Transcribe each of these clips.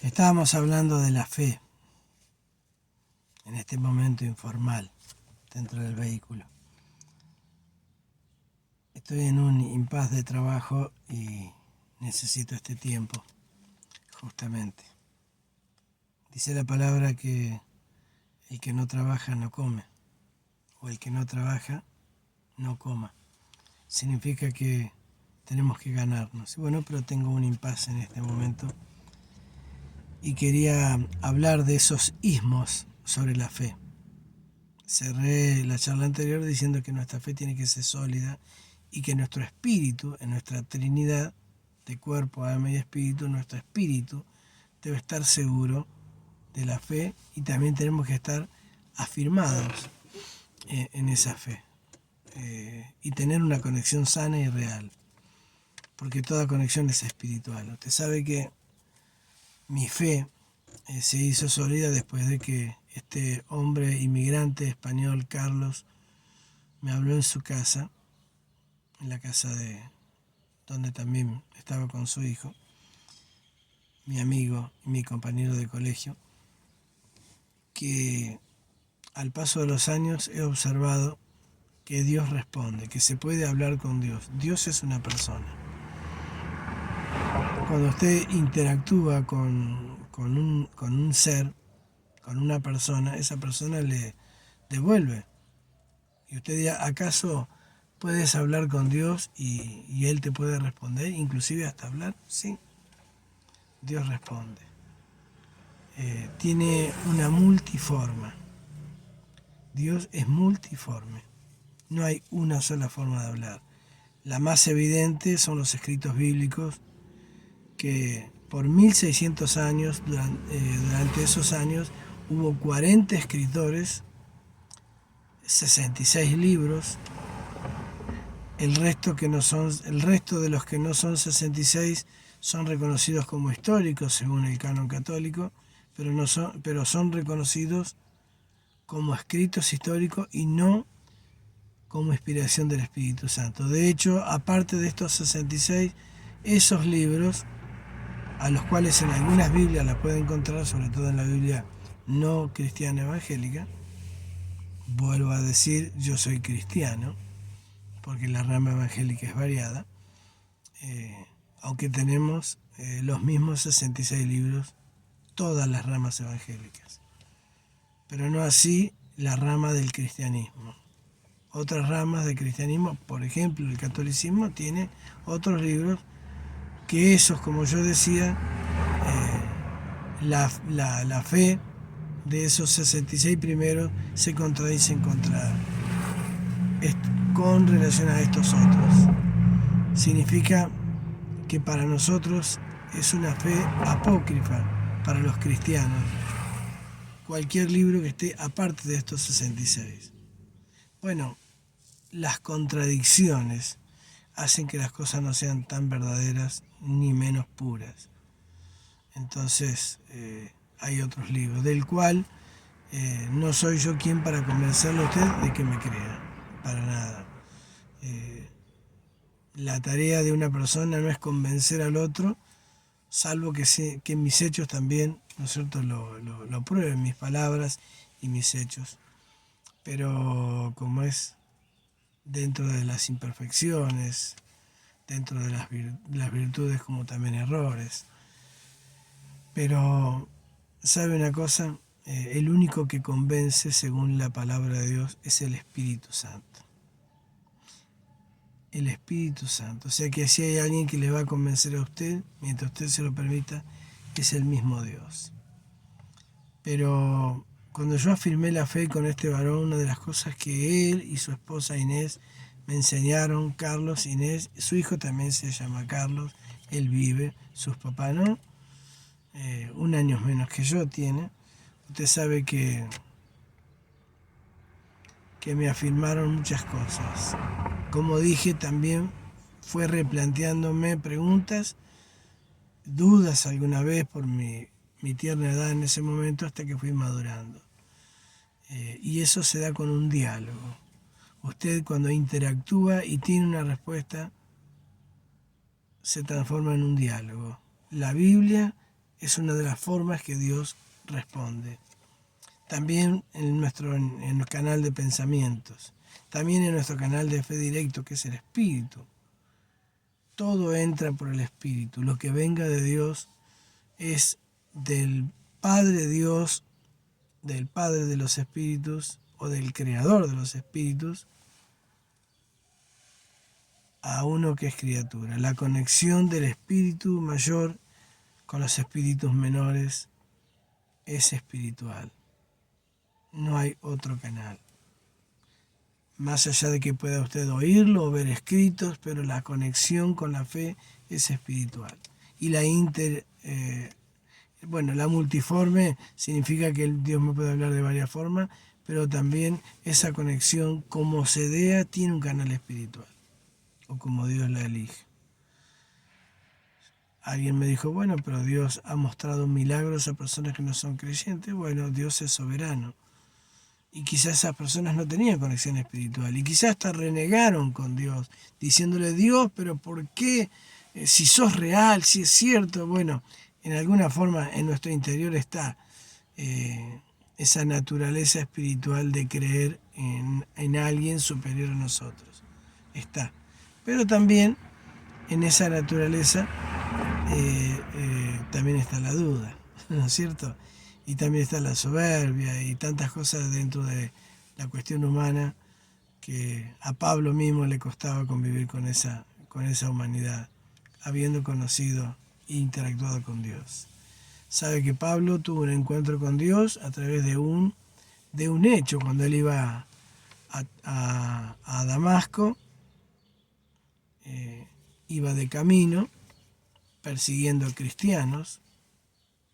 Estábamos hablando de la fe en este momento informal dentro del vehículo. Estoy en un impasse de trabajo y necesito este tiempo, justamente. Dice la palabra que el que no trabaja no come, o el que no trabaja no coma. Significa que tenemos que ganarnos. Bueno, pero tengo un impasse en este momento y quería hablar de esos ismos sobre la fe. Cerré la charla anterior diciendo que nuestra fe tiene que ser sólida y que nuestro espíritu, en nuestra Trinidad de cuerpo, alma y espíritu, nuestro espíritu debe estar seguro de la fe y también tenemos que estar afirmados en esa fe y tener una conexión sana y real, porque toda conexión es espiritual. Usted sabe que mi fe se hizo sólida después de que este hombre inmigrante español, Carlos, me habló en su casa, en la casa de donde también estaba con su hijo, mi amigo y mi compañero de colegio, que al paso de los años he observado que Dios responde, que se puede hablar con Dios. Dios es una persona. Cuando usted interactúa con un ser, con una persona, esa persona le devuelve. Y usted dirá, ¿acaso puedes hablar con Dios y Él te puede responder, inclusive hasta hablar? Sí, Dios responde. Tiene una multiforma. Dios es multiforme. No hay una sola forma de hablar. La más evidente son los escritos bíblicos que por 1600 años, durante esos años, hubo 40 escritores, 66 libros. El resto de los que no son 66 son reconocidos como históricos según el canon católico, pero son reconocidos como escritos históricos y no como inspiración del Espíritu Santo. De hecho, aparte de estos 66, esos libros, a los cuales en algunas Biblias las puede encontrar, sobre todo en la Biblia no cristiana evangélica, vuelvo a decir, yo soy cristiano, porque la rama evangélica es variada, aunque tenemos los mismos 66 libros, todas las ramas evangélicas, pero no así la rama del cristianismo. Otras ramas del cristianismo, por ejemplo el catolicismo, tiene otros libros que esos, como yo decía, la fe de esos 66 primeros se contradicen con relación a estos otros. Significa que para nosotros es una fe apócrifa para los cristianos, cualquier libro que esté aparte de estos 66. Bueno, las contradicciones hacen que las cosas no sean tan verdaderas ni menos puras. Entonces hay otros libros, del cual no soy yo quien para convencerle a usted de que me crea, para nada. La tarea de una persona no es convencer al otro, salvo que mis hechos también, ¿no es cierto?, lo prueben, mis palabras y mis hechos. Pero como es dentro de las imperfecciones, dentro de las virtudes como también errores. Pero, ¿sabe una cosa? El único que convence, según la palabra de Dios, es el Espíritu Santo. El Espíritu Santo. O sea que si hay alguien que le va a convencer a usted, mientras usted se lo permita, es el mismo Dios. Pero cuando yo afirmé la fe con este varón, una de las cosas que él y su esposa Inés me enseñaron, Carlos, Inés, su hijo también se llama Carlos, él vive, sus papás no, un año menos que yo tiene. Usted sabe que me afirmaron muchas cosas. Como dije, también fue replanteándome preguntas, dudas alguna vez por mi tierna edad en ese momento, hasta que fui madurando. Y eso se da con un diálogo. Usted cuando interactúa y tiene una respuesta, se transforma en un diálogo. La Biblia es una de las formas que Dios responde. También en el canal de pensamientos, también en nuestro canal de fe directo, que es el Espíritu. Todo entra por el Espíritu. Lo que venga de Dios es del Padre Dios, del Padre de los Espíritus o del Creador de los Espíritus a uno que es criatura. La conexión del Espíritu mayor con los espíritus menores es espiritual. No hay otro canal. Más allá de que pueda usted oírlo o ver escritos, pero la conexión con la fe es espiritual. Y la la multiforme significa que Dios me puede hablar de varias formas, pero también esa conexión, como se dé, tiene un canal espiritual, o como Dios la elige. Alguien me dijo, bueno, pero Dios ha mostrado milagros a personas que no son creyentes. Bueno, Dios es soberano. Y quizás esas personas no tenían conexión espiritual. Y quizás hasta renegaron con Dios, diciéndole, Dios, pero ¿por qué? Si sos real, si es cierto. Bueno, en alguna forma en nuestro interior está esa naturaleza espiritual de creer en alguien superior a nosotros. Está. Pero también en esa naturaleza también está la duda, ¿no es cierto? Y también está la soberbia y tantas cosas dentro de la cuestión humana que a Pablo mismo le costaba convivir con esa humanidad, habiendo conocido e interactuado con Dios. Sabe que Pablo tuvo un encuentro con Dios a través de un hecho, cuando él iba a Damasco, iba de camino persiguiendo a cristianos.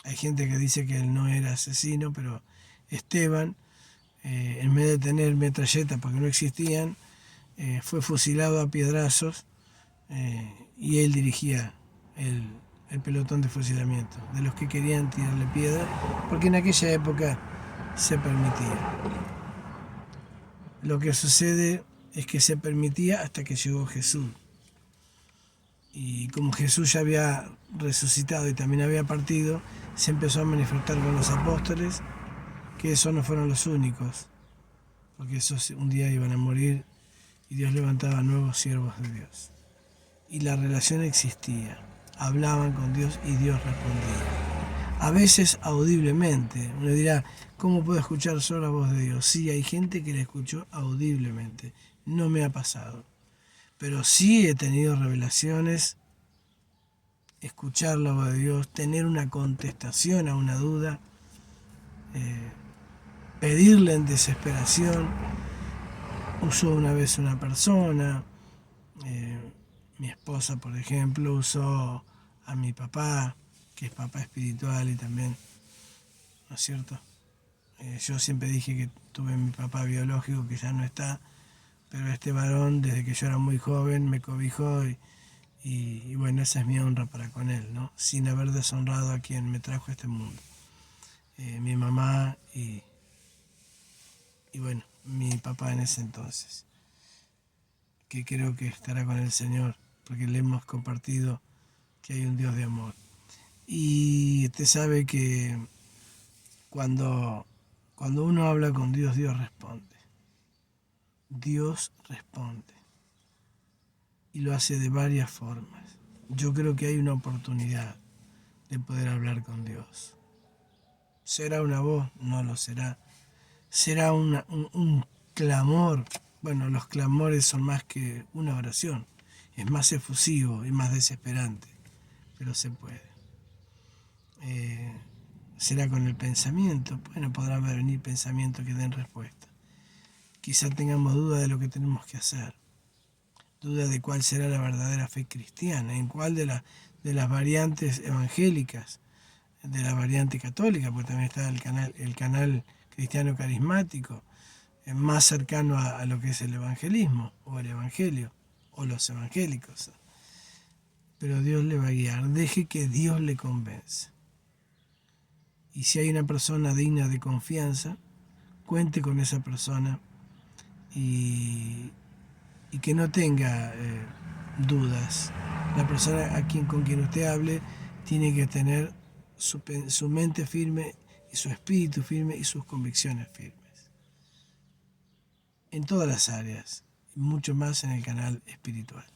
Hay gente que dice que él no era asesino, pero Esteban, en vez de tener metralletas porque no existían, fue fusilado a piedrazos y él dirigía el pelotón de fusilamiento de los que querían tirarle piedra, porque en aquella época se permitía. Lo que sucede es que se permitía hasta que llegó Jesús. Y como Jesús ya había resucitado y también había partido, se empezó a manifestar con los apóstoles, que esos no fueron los únicos, porque esos un día iban a morir y Dios levantaba nuevos siervos de Dios. Y la relación existía, hablaban con Dios y Dios respondía. A veces audiblemente. Uno dirá, ¿cómo puedo escuchar solo la voz de Dios? Sí, hay gente que la escuchó audiblemente. No me ha pasado. Pero sí he tenido revelaciones, escuchar la voz de Dios, tener una contestación a una duda, pedirle en desesperación. Usó una vez una persona, mi esposa, por ejemplo, usó a mi papá, que es papá espiritual y también, ¿no es cierto? Yo siempre dije que tuve mi papá biológico que ya no está, pero este varón, desde que yo era muy joven, me cobijó y bueno, esa es mi honra para con él, ¿no? Sin haber deshonrado a quien me trajo a este mundo. Mi mamá y bueno, mi papá en ese entonces, que creo que estará con el Señor, porque le hemos compartido que hay un Dios de amor. Y usted sabe que cuando uno habla con Dios, Dios responde. Dios responde. Y lo hace de varias formas. Yo creo que hay una oportunidad de poder hablar con Dios. ¿Será una voz? No lo será. ¿Será un clamor? Bueno, los clamores son más que una oración. Es más efusivo y más desesperante. Pero se puede. ¿Será con el pensamiento? Bueno, podrán venir pensamientos que den respuesta. Quizá tengamos duda de lo que tenemos que hacer. Duda de cuál será la verdadera fe cristiana, en cuál de las variantes evangélicas, de la variante católica, porque también está el canal cristiano carismático, más cercano a lo que es el evangelismo, o el evangelio, o los evangélicos. Pero Dios le va a guiar, deje que Dios le convence. Y si hay una persona digna de confianza, cuente con esa persona y que no tenga dudas. La persona con quien usted hable tiene que tener su mente firme y su espíritu firme y sus convicciones firmes. En todas las áreas, y mucho más en el canal espiritual.